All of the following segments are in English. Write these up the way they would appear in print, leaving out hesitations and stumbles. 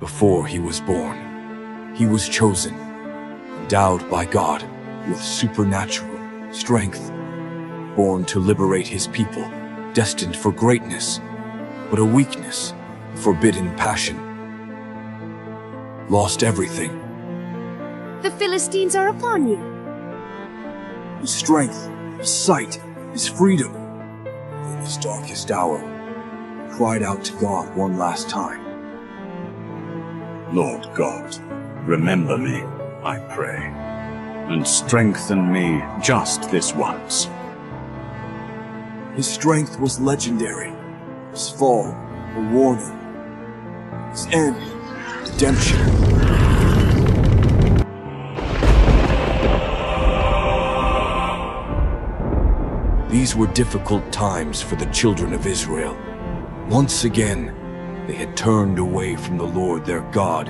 Before he was born, he was chosen, endowed by God with supernatural strength, born to liberate his people, destined for greatness, but a weakness, forbidden passion. Lost everything. The Philistines are upon you. His strength, his sight, his freedom. In his darkest hour, he cried out to God one last time. Lord God, remember me, I pray, and strengthen me just this once. His strength was legendary, his fall a warning, his end redemption. These were difficult times for the children of Israel. Once again, they had turned away from the Lord their God,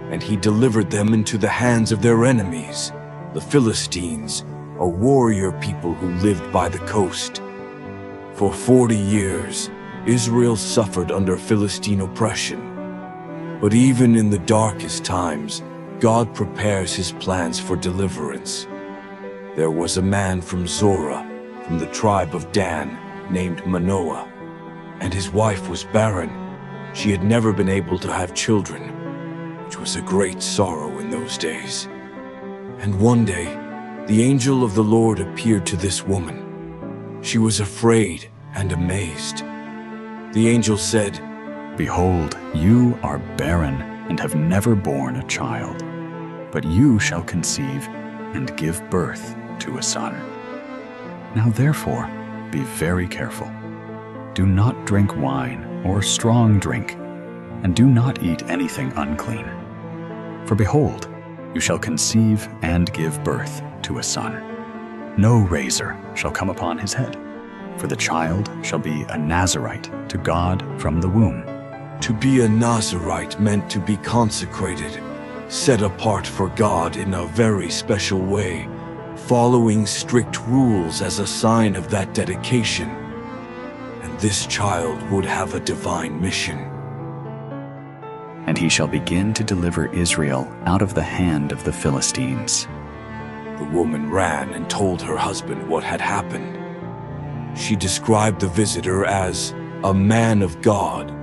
and he delivered them into the hands of their enemies, the Philistines, a warrior people who lived by the coast. For 40 years, Israel suffered under Philistine oppression. But even in the darkest times, God prepares his plans for deliverance. There was a man from Zorah, from the tribe of Dan, named Manoah, and his wife was barren. She had never been able to have children, which was a great sorrow in those days. And one day, the angel of the Lord appeared to this woman. She was afraid and amazed. The angel said, "Behold, you are barren and have never borne a child, but you shall conceive and give birth to a son. Now therefore, be very careful. Do not drink wine or strong drink, and do not eat anything unclean. For behold, you shall conceive and give birth to a son. No razor shall come upon his head, for the child shall be a Nazirite to God from the womb." To be a Nazirite meant to be consecrated, set apart for God in a very special way, following strict rules as a sign of that dedication. And this child would have a divine mission. "And he shall begin to deliver Israel out of the hand of the Philistines." The woman ran and told her husband what had happened. She described the visitor as a man of God,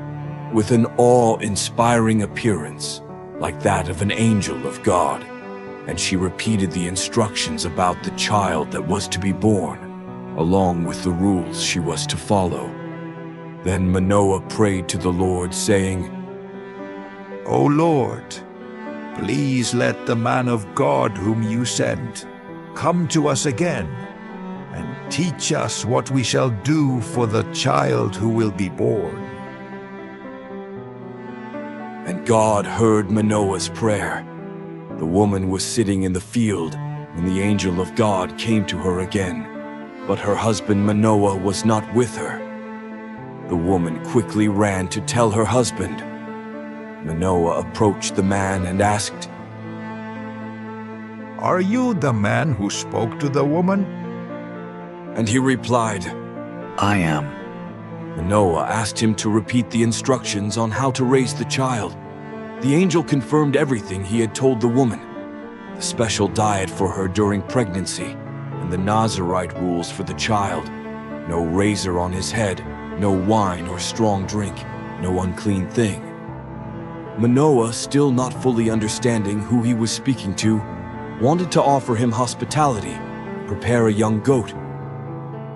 with an awe-inspiring appearance, like that of an angel of God, and she repeated the instructions about the child that was to be born, along with the rules she was to follow. Then Manoah prayed to the Lord, saying, O Lord, please let the man of God whom you sent come to us again, and teach us what we shall do for the child who will be born. And God heard Manoah's prayer. The woman was sitting in the field when the angel of God came to her again, but her husband Manoah was not with her. The woman quickly ran to tell her husband. Manoah approached the man and asked, Are you the man who spoke to the woman? And he replied, "I am." Manoah asked him to repeat the instructions on how to raise the child. The angel confirmed everything he had told the woman. The special diet for her during pregnancy, and the Nazirite rules for the child. No razor on his head, no wine or strong drink, no unclean thing. Manoah, still not fully understanding who he was speaking to, wanted to offer him hospitality, prepare a young goat.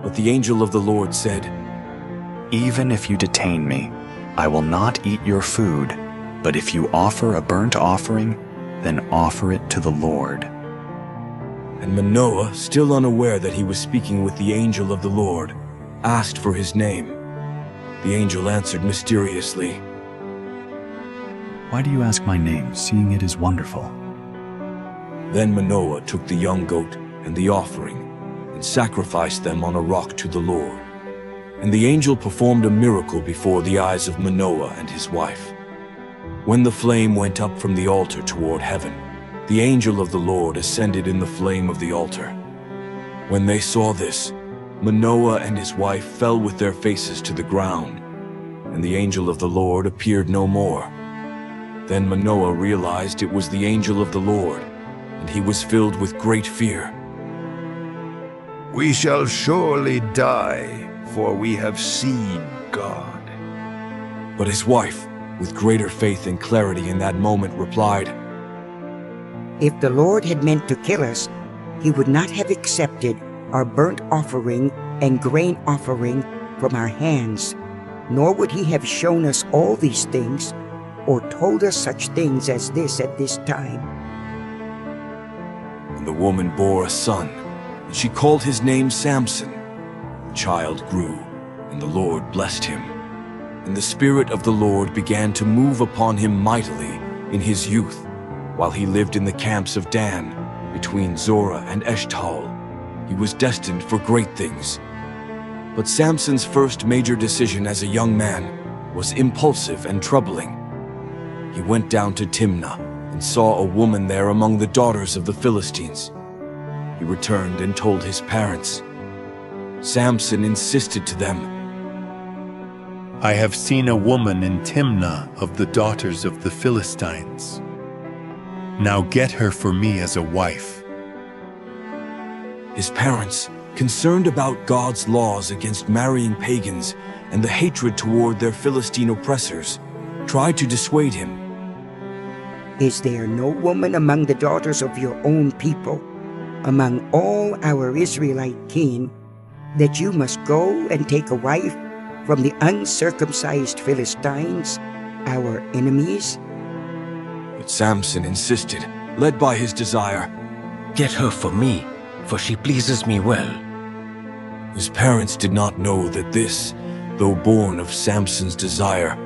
But the angel of the Lord said, "Even if you detain me, I will not eat your food, but if you offer a burnt offering, then offer it to the Lord." And Manoah, still unaware that he was speaking with the angel of the Lord, asked for his name. The angel answered mysteriously, "Why do you ask my name, seeing it is wonderful?" Then Manoah took the young goat and the offering and sacrificed them on a rock to the Lord. And the angel performed a miracle before the eyes of Manoah and his wife. When the flame went up from the altar toward heaven, the angel of the Lord ascended in the flame of the altar. When they saw this, Manoah and his wife fell with their faces to the ground, and the angel of the Lord appeared no more. Then Manoah realized it was the angel of the Lord, and he was filled with great fear. We shall surely die, for we have seen God. But his wife, with greater faith and clarity in that moment, replied, If the Lord had meant to kill us, he would not have accepted our burnt offering and grain offering from our hands, nor would he have shown us all these things, or told us such things as this at this time. And the woman bore a son, and she called his name Samson. The child grew, and the Lord blessed him. And the Spirit of the Lord began to move upon him mightily in his youth, while he lived in the camps of Dan, between Zorah and Eshtaol. He was destined for great things. But Samson's first major decision as a young man was impulsive and troubling. He went down to Timnah and saw a woman there among the daughters of the Philistines. He returned and told his parents. Samson insisted to them, I have seen a woman in Timnah of the daughters of the Philistines. Now get her for me as a wife. His parents, concerned about God's laws against marrying pagans and the hatred toward their Philistine oppressors, tried to dissuade him. Is there no woman among the daughters of your own people, among all our Israelite kin, that you must go and take a wife from the uncircumcised Philistines, our enemies? But Samson insisted, led by his desire. Get her for me, for she pleases me well. His parents did not know that this, though born of Samson's desire,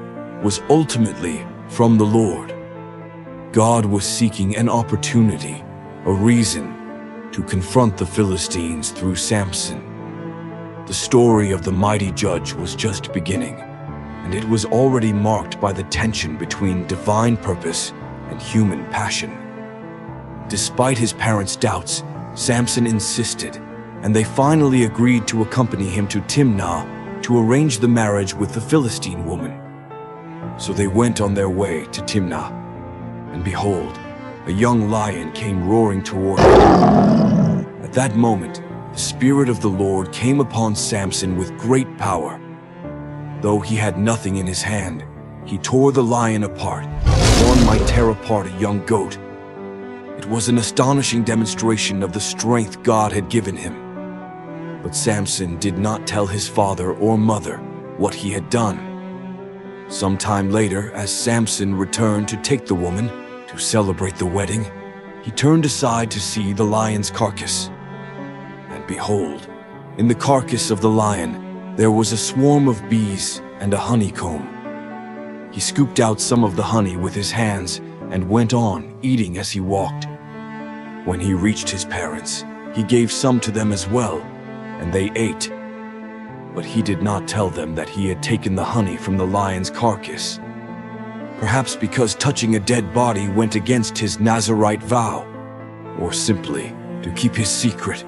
was ultimately from the Lord. God was seeking an opportunity, a reason, to confront the Philistines through Samson. The story of the mighty judge was just beginning, and it was already marked by the tension between divine purpose and human passion. Despite his parents' doubts, Samson insisted, and they finally agreed to accompany him to Timnah to arrange the marriage with the Philistine woman. So they went on their way to Timnah, and behold, a young lion came roaring toward them. At that moment, the Spirit of the Lord came upon Samson with great power. Though he had nothing in his hand, he tore the lion apart, as one might tear apart a young goat. It was an astonishing demonstration of the strength God had given him. But Samson did not tell his father or mother what he had done. Sometime later, as Samson returned to take the woman to celebrate the wedding, he turned aside to see the lion's carcass. And behold, in the carcass of the lion, there was a swarm of bees and a honeycomb. He scooped out some of the honey with his hands and went on eating as he walked. When he reached his parents, he gave some to them as well, and they ate. But he did not tell them that he had taken the honey from the lion's carcass. Perhaps because touching a dead body went against his Nazirite vow, or simply to keep his secret.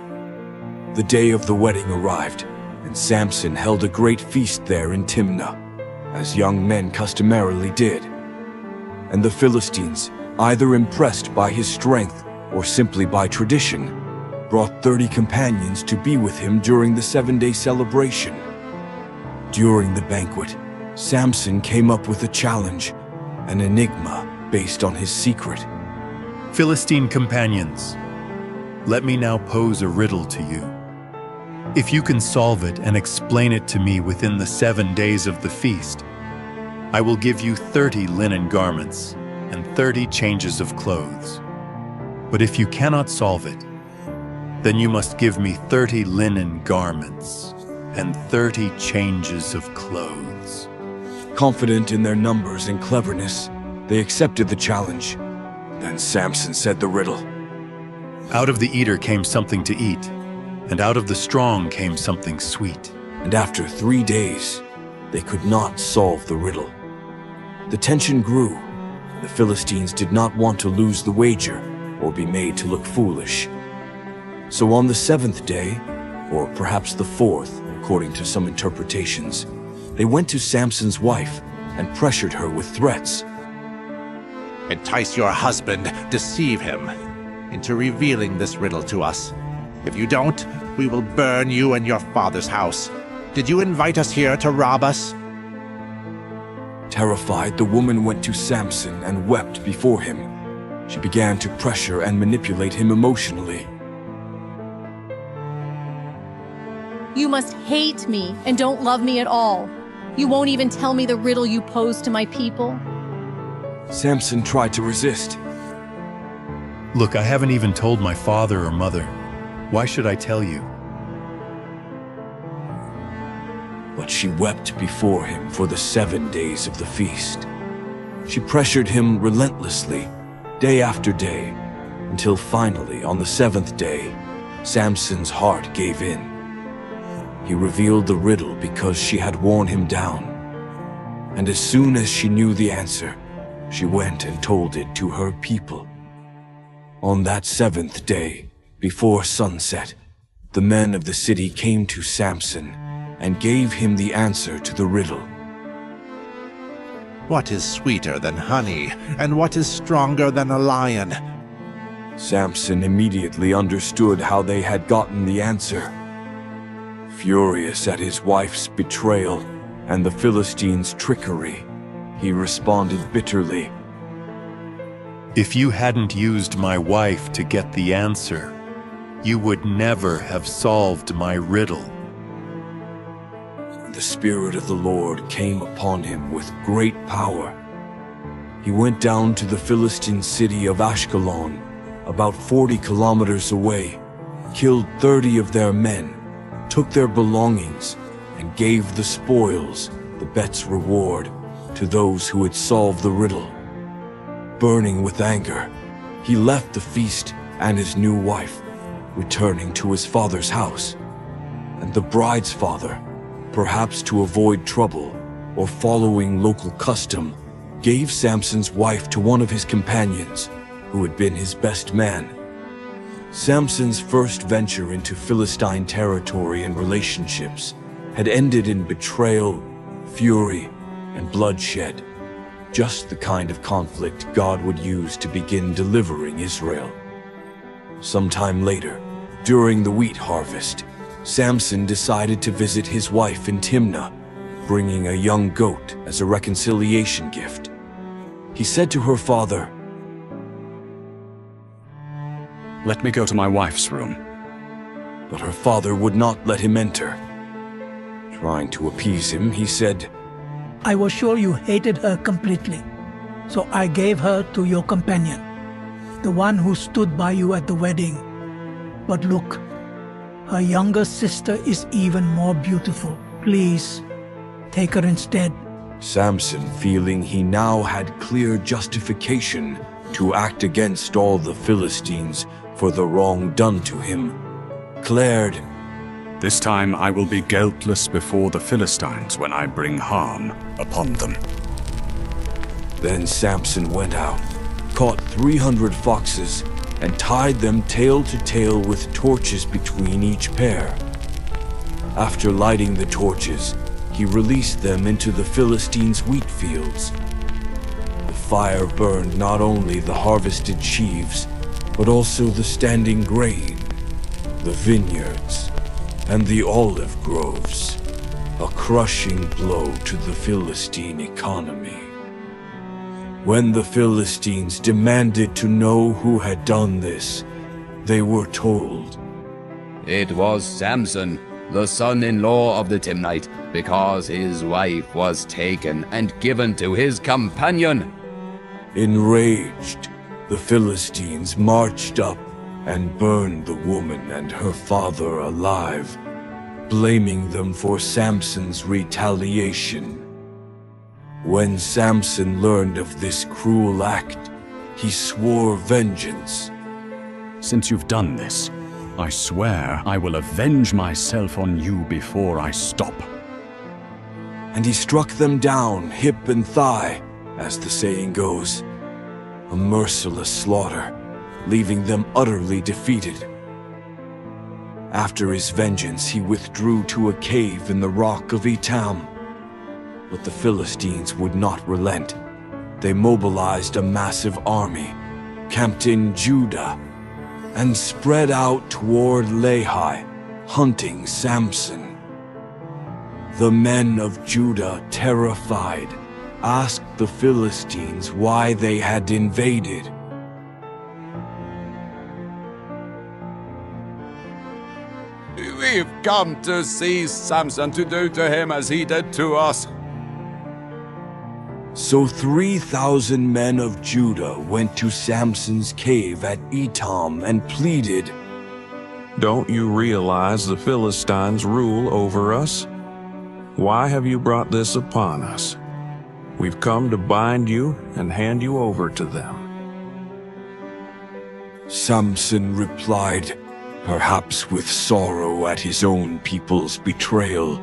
The day of the wedding arrived, and Samson held a great feast there in Timnah, as young men customarily did. And the Philistines, either impressed by his strength or simply by tradition, brought 30 companions to be with him during the 7-day celebration. During the banquet, Samson came up with a challenge, an enigma based on his secret. Philistine companions, let me now pose a riddle to you. If you can solve it and explain it to me within the 7 days of the feast, I will give you 30 linen garments and 30 changes of clothes. But if you cannot solve it, then you must give me 30 linen garments and 30 changes of clothes. Confident in their numbers and cleverness, they accepted the challenge. Then Samson said the riddle. Out of the eater came something to eat, and out of the strong came something sweet. And after 3 days, they could not solve the riddle. The tension grew, and the Philistines did not want to lose the wager or be made to look foolish. So on the 7th day, or perhaps the 4th, according to some interpretations, they went to Samson's wife and pressured her with threats. Entice your husband, deceive him, into revealing this riddle to us. If you don't, we will burn you and your father's house. Did you invite us here to rob us? Terrified, the woman went to Samson and wept before him. She began to pressure and manipulate him emotionally. You must hate me and don't love me at all. You won't even tell me the riddle you posed to my people. Samson tried to resist. Look, I haven't even told my father or mother. Why should I tell you? But she wept before him for the 7 days of the feast. She pressured him relentlessly, day after day, until finally, on the 7th day, Samson's heart gave in. He revealed the riddle because she had worn him down. And as soon as she knew the answer, she went and told it to her people. On that 7th day, before sunset, the men of the city came to Samson and gave him the answer to the riddle. What is sweeter than honey, and what is stronger than a lion? Samson immediately understood how they had gotten the answer. Furious at his wife's betrayal and the Philistines' trickery, he responded bitterly. If you hadn't used my wife to get the answer, you would never have solved my riddle. The Spirit of the Lord came upon him with great power. He went down to the Philistine city of Ashkelon, about 40 kilometers away, killed 30 of their men, took their belongings, and gave the spoils, the bet's reward, to those who had solved the riddle. Burning with anger, he left the feast and his new wife, returning to his father's house. And the bride's father, perhaps to avoid trouble or following local custom, gave Samson's wife to one of his companions, who had been his best man. Samson's first venture into Philistine territory and relationships had ended in betrayal, fury, and bloodshed, just the kind of conflict God would use to begin delivering Israel. Sometime later, during the wheat harvest, Samson decided to visit his wife in Timnah, bringing a young goat as a reconciliation gift. He said to her father, Let me go to my wife's room. But her father would not let him enter. Trying to appease him, he said, I was sure you hated her completely, so I gave her to your companion, the one who stood by you at the wedding. But look, her younger sister is even more beautiful. Please, take her instead. Samson, feeling he now had clear justification to act against all the Philistines for the wrong done to him, declared, This time I will be guiltless before the Philistines when I bring harm upon them. Then Samson went out, caught 300 foxes, and tied them tail to tail with torches between each pair. After lighting the torches, he released them into the Philistines' wheat fields. The fire burned not only the harvested sheaves, but also the standing grain, the vineyards, and the olive groves, a crushing blow to the Philistine economy. When the Philistines demanded to know who had done this, they were told, It was Samson, the son-in-law of the Timnite, because his wife was taken and given to his companion. Enraged, the Philistines marched up and burned the woman and her father alive, blaming them for Samson's retaliation. When Samson learned of this cruel act, he swore vengeance. Since you've done this, I swear I will avenge myself on you before I stop. And he struck them down, hip and thigh, as the saying goes. A merciless slaughter, leaving them utterly defeated. After his vengeance, he withdrew to a cave in the rock of Etam. But the Philistines would not relent. They mobilized a massive army, camped in Judah, and spread out toward Lehi, hunting Samson. The men of Judah, terrified, asked the Philistines why they had invaded. We've come to seize Samson to do to him as he did to us. So 3,000 men of Judah went to Samson's cave at Etam and pleaded, "Don't you realize the Philistines rule over us? Why have you brought this upon us? We've come to bind you and hand you over to them." Samson replied, perhaps with sorrow at his own people's betrayal.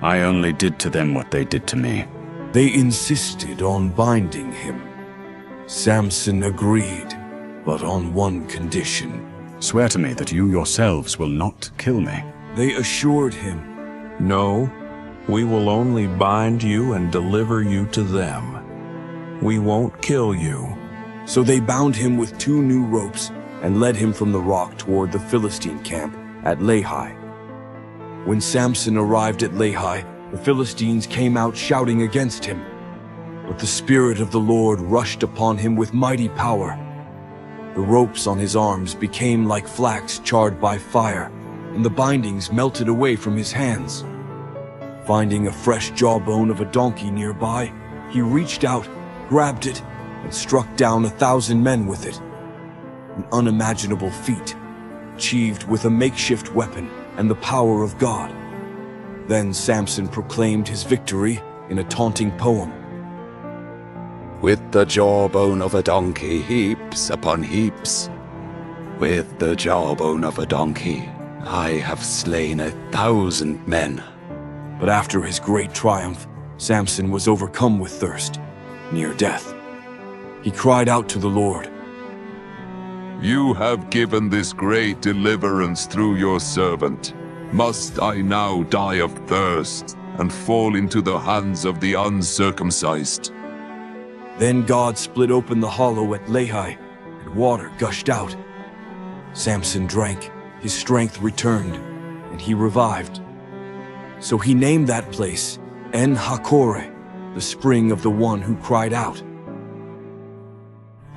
I only did to them what they did to me. They insisted on binding him. Samson agreed, but on one condition. Swear to me that you yourselves will not kill me. They assured him, "No, we will only bind you and deliver you to them. We won't kill you." So they bound him with 2 new ropes and led him from the rock toward the Philistine camp at Lehi. When Samson arrived at Lehi, the Philistines came out shouting against him. But the Spirit of the Lord rushed upon him with mighty power. The ropes on his arms became like flax charred by fire, and the bindings melted away from his hands. Finding a fresh jawbone of a donkey nearby, he reached out, grabbed it, and struck down 1,000 men with it. An unimaginable feat, achieved with a makeshift weapon and the power of God. Then Samson proclaimed his victory in a taunting poem. With the jawbone of a donkey, heaps upon heaps. With the jawbone of a donkey, I have slain 1,000 men. But after his great triumph, Samson was overcome with thirst, near death. He cried out to the Lord, "You have given this great deliverance through your servant. Must I now die of thirst and fall into the hands of the uncircumcised?" Then God split open the hollow at Lehi, and water gushed out. Samson drank, his strength returned, and he revived. So he named that place En-Hakkore, the spring of the one who cried out.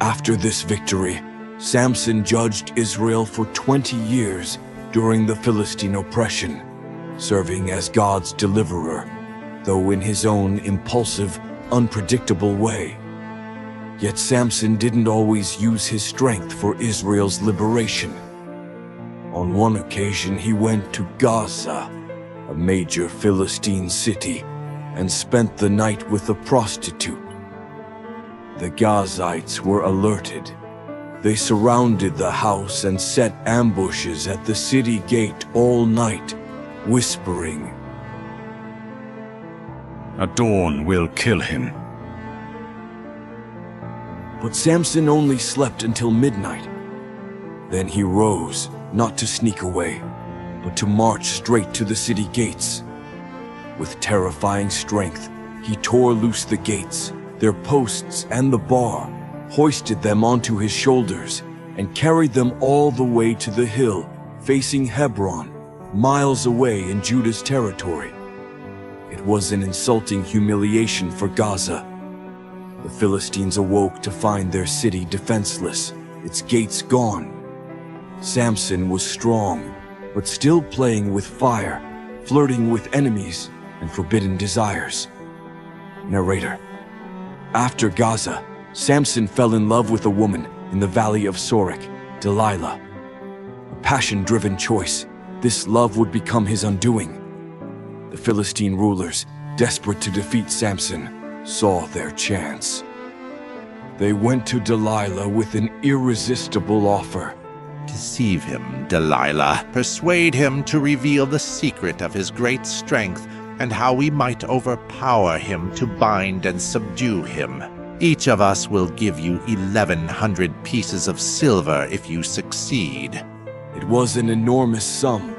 After this victory, Samson judged Israel for 20 years during the Philistine oppression, serving as God's deliverer, though in his own impulsive, unpredictable way. Yet Samson didn't always use his strength for Israel's liberation. On one occasion he went to Gaza, a major Philistine city, and spent the night with a prostitute. The Gazites were alerted. They surrounded the house and set ambushes at the city gate all night, whispering, "At dawn we'll kill him." But Samson only slept until midnight. Then he rose, not to sneak away, but to march straight to the city gates. With terrifying strength, he tore loose the gates, their posts and the bar, hoisted them onto his shoulders, and carried them all the way to the hill facing Hebron, miles away in Judah's territory. It was an insulting humiliation for Gaza. The Philistines awoke to find their city defenseless, its gates gone. Samson was strong, but still playing with fire, flirting with enemies and forbidden desires. Narrator. After Gaza, Samson fell in love with a woman in the valley of Sorek, Delilah. A passion-driven choice, this love would become his undoing. The Philistine rulers, desperate to defeat Samson, saw their chance. They went to Delilah with an irresistible offer. Deceive him, Delilah. Persuade him to reveal the secret of his great strength and how we might overpower him to bind and subdue him. Each of us will give you 1,100 pieces of silver if you succeed. It was an enormous sum,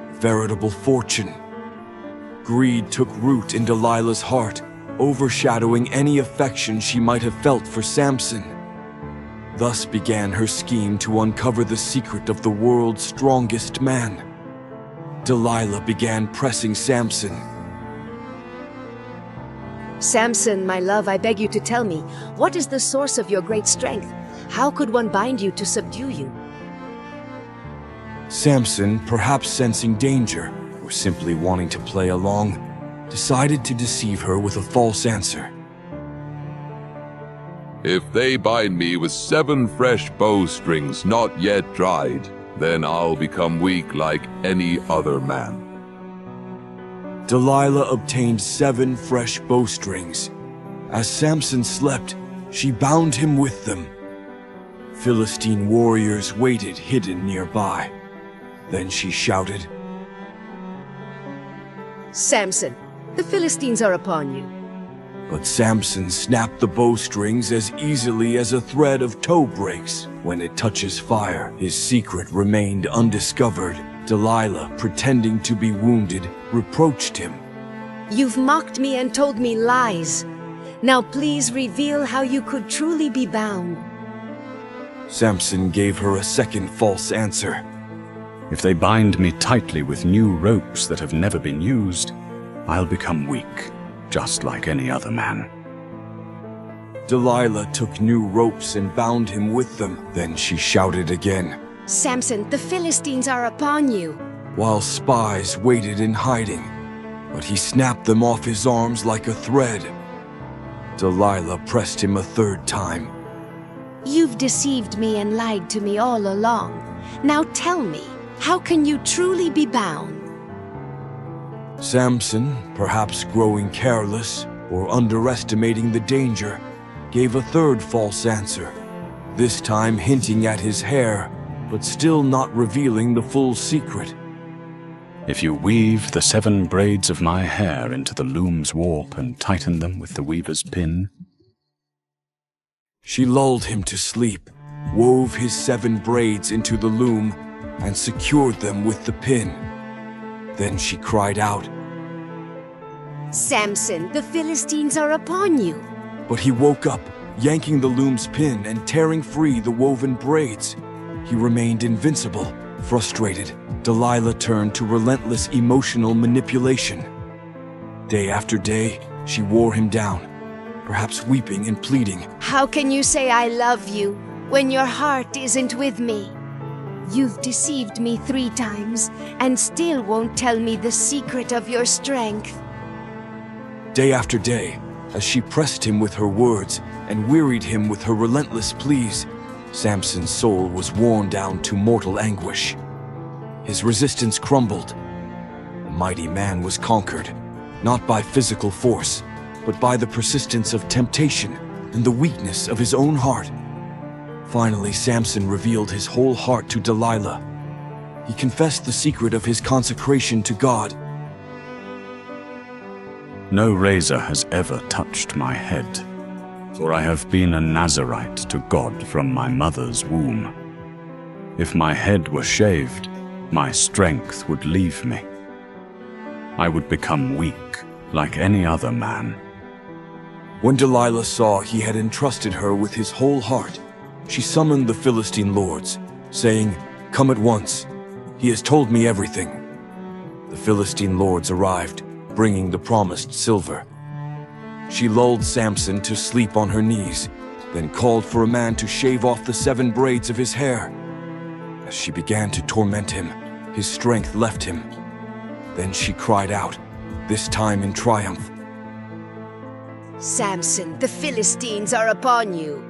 a veritable fortune. Greed took root in Delilah's heart, overshadowing any affection she might have felt for Samson. Thus began her scheme to uncover the secret of the world's strongest man. Delilah began pressing Samson. Samson, my love, I beg you to tell me, what is the source of your great strength? How could one bind you to subdue you? Samson, perhaps sensing danger, or simply wanting to play along, decided to deceive her with a false answer. If they bind me with 7 fresh bowstrings not yet dried, then I'll become weak like any other man. Delilah obtained 7 fresh bowstrings. As Samson slept, she bound him with them. Philistine warriors waited hidden nearby. Then she shouted, Samson, the Philistines are upon you. But Samson snapped the bowstrings as easily as a thread of tow breaks when it touches fire. His secret remained undiscovered. Delilah, pretending to be wounded, reproached him. You've mocked me and told me lies. Now please reveal how you could truly be bound. Samson gave her a second false answer. If they bind me tightly with new ropes that have never been used, I'll become weak, just like any other man. Delilah took new ropes and bound him with them. Then she shouted again, Samson, the Philistines are upon you. While spies waited in hiding, but he snapped them off his arms like a thread. Delilah pressed him a third time. You've deceived me and lied to me all along. Now tell me, how can you truly be bound? Samson, perhaps growing careless or underestimating the danger, gave a third false answer, this time hinting at his hair, but still not revealing the full secret. If you weave the 7 braids of my hair into the loom's warp and tighten them with the weaver's pin. She lulled him to sleep, wove his 7 braids into the loom, and secured them with the pin. Then she cried out, Samson, the Philistines are upon you. But he woke up, yanking the loom's pin and tearing free the woven braids. He remained invincible. Frustrated, Delilah turned to relentless emotional manipulation. Day after day, she wore him down, perhaps weeping and pleading. How can you say I love you when your heart isn't with me? You've deceived me 3 times and still won't tell me the secret of your strength. Day after day, as she pressed him with her words and wearied him with her relentless pleas, Samson's soul was worn down to mortal anguish. His resistance crumbled. The mighty man was conquered, not by physical force, but by the persistence of temptation and the weakness of his own heart. Finally, Samson revealed his whole heart to Delilah. He confessed the secret of his consecration to God. No razor has ever touched my head, for I have been a Nazirite to God from my mother's womb. If my head were shaved, my strength would leave me. I would become weak, like any other man. When Delilah saw he had entrusted her with his whole heart, she summoned the Philistine lords, saying, Come at once. He has told me everything. The Philistine lords arrived, bringing the promised silver. She lulled Samson to sleep on her knees, then called for a man to shave off the 7 braids of his hair. As she began to torment him, his strength left him. Then she cried out, this time in triumph, Samson, the Philistines are upon you.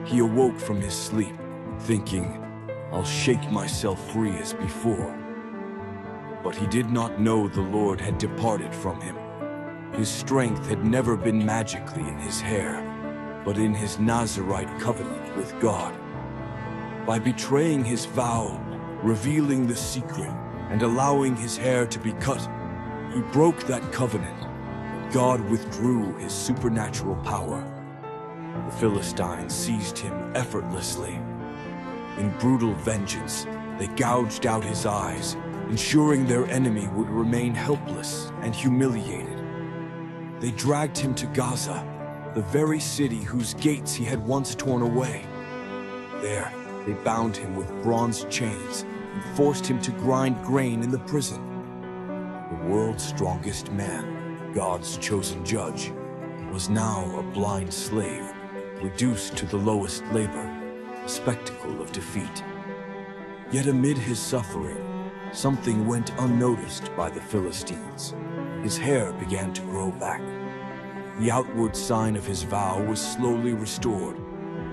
He awoke from his sleep, thinking, I'll shake myself free as before. But he did not know the Lord had departed from him. His strength had never been magically in his hair, but in his Nazirite covenant with God. By betraying his vow, revealing the secret, and allowing his hair to be cut, he broke that covenant. God withdrew his supernatural power. The Philistines seized him effortlessly. In brutal vengeance, they gouged out his eyes, ensuring their enemy would remain helpless and humiliated. They dragged him to Gaza, the very city whose gates he had once torn away. There, they bound him with bronze chains and forced him to grind grain in the prison. The world's strongest man, God's chosen judge, was now a blind slave, reduced to the lowest labor, a spectacle of defeat. Yet amid his suffering, something went unnoticed by the Philistines. His hair began to grow back. The outward sign of his vow was slowly restored,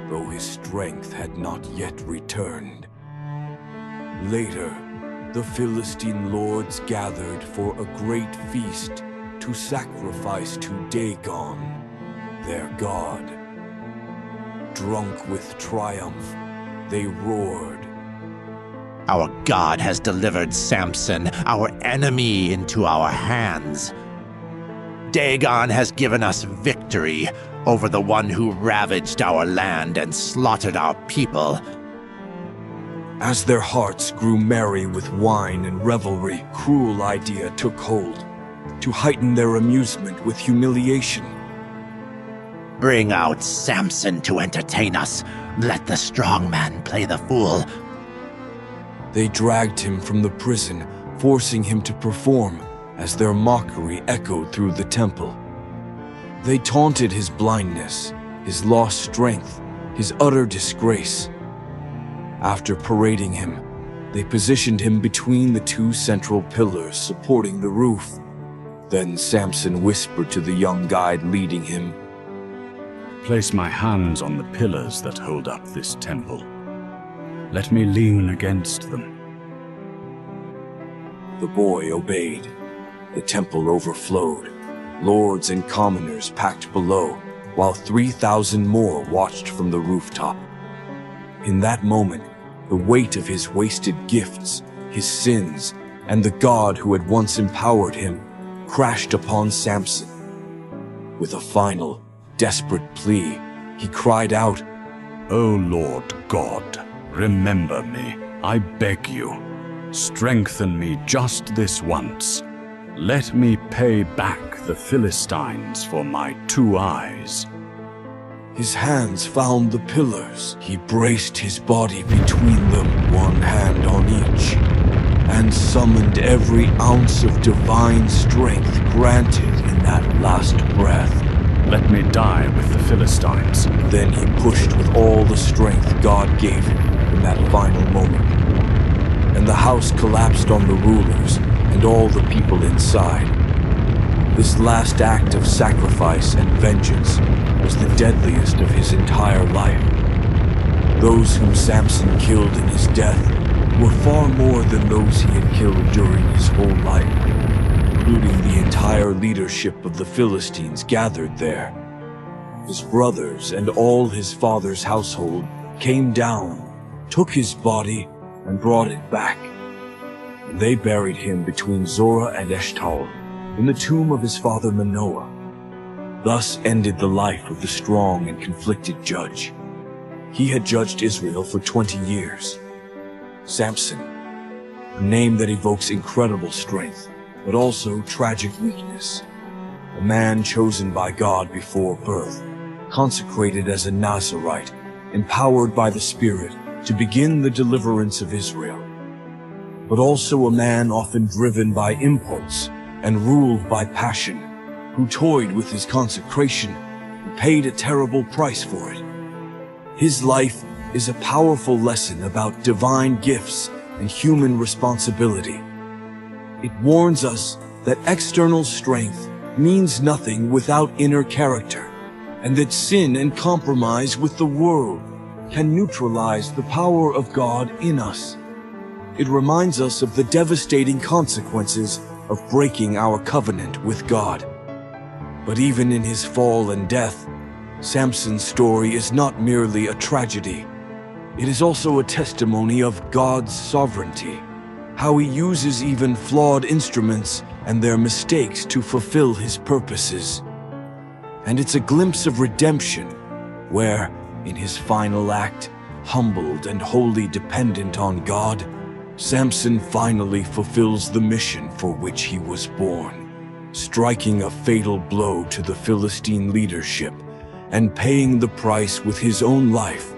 though his strength had not yet returned. Later, the Philistine lords gathered for a great feast to sacrifice to Dagon, their god. Drunk with triumph, they roared, "Our God has delivered Samson, our enemy, into our hands. Dagon has given us victory over the one who ravaged our land and slaughtered our people." As their hearts grew merry with wine and revelry, cruel idea took hold, to heighten their amusement with humiliation. "Bring out Samson to entertain us. Let the strong man play the fool." They dragged him from the prison, forcing him to perform, as their mockery echoed through the temple. They taunted his blindness, his lost strength, his utter disgrace. After parading him, they positioned him between the two central pillars supporting the roof. Then Samson whispered to the young guide leading him, "Place my hands on the pillars that hold up this temple. Let me lean against them." The boy obeyed. The temple overflowed. Lords and commoners packed below, while 3,000 more watched from the rooftop. In that moment, the weight of his wasted gifts, his sins, and the God who had once empowered him crashed upon Samson. With a final, desperate plea, he cried out, "O Lord God, remember me, I beg you. Strengthen me just this once. Let me pay back the Philistines for my 2 eyes." His hands found the pillars. He braced his body between them, one hand on each, and summoned every ounce of divine strength granted in that last breath. "Let me die with the Philistines." Then he pushed with all the strength God gave him in that final moment. And the house collapsed on the rulers and all the people inside. This last act of sacrifice and vengeance was the deadliest of his entire life. Those whom Samson killed in his death were far more than those he had killed during his whole life, including the entire leadership of the Philistines gathered there. His brothers and all his father's household came down, took his body, and brought it back. And they buried him between Zorah and Eshtaol, in the tomb of his father Manoah. Thus ended the life of the strong and conflicted judge. He had judged Israel for 20 years. Samson, a name that evokes incredible strength, but also tragic weakness. A man chosen by God before birth, consecrated as a Nazirite, empowered by the Spirit to begin the deliverance of Israel. But also a man often driven by impulse and ruled by passion, who toyed with his consecration and paid a terrible price for it. His life is a powerful lesson about divine gifts and human responsibility. It warns us that external strength means nothing without inner character, and that sin and compromise with the world can neutralize the power of God in us. It reminds us of the devastating consequences of breaking our covenant with God. But even in his fall and death, Samson's story is not merely a tragedy. It is also a testimony of God's sovereignty, how he uses even flawed instruments and their mistakes to fulfill his purposes. And it's a glimpse of redemption, where, in his final act, humbled and wholly dependent on God, Samson finally fulfills the mission for which he was born. striking a fatal blow to the Philistine leadership and paying the price with his own life.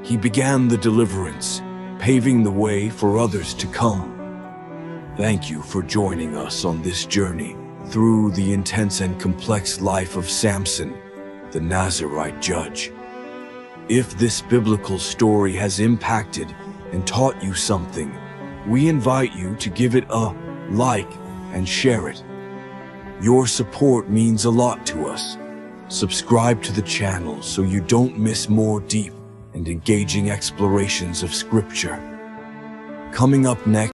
He began the deliverance, paving the way for others to come. Thank you for joining us on this journey through the intense and complex life of Samson, the Nazirite judge. If this biblical story has impacted and taught you something, we invite you to give it a like and share it. Your support means a lot to us. Subscribe to the channel so you don't miss more deep and engaging explorations of Scripture. Coming up next,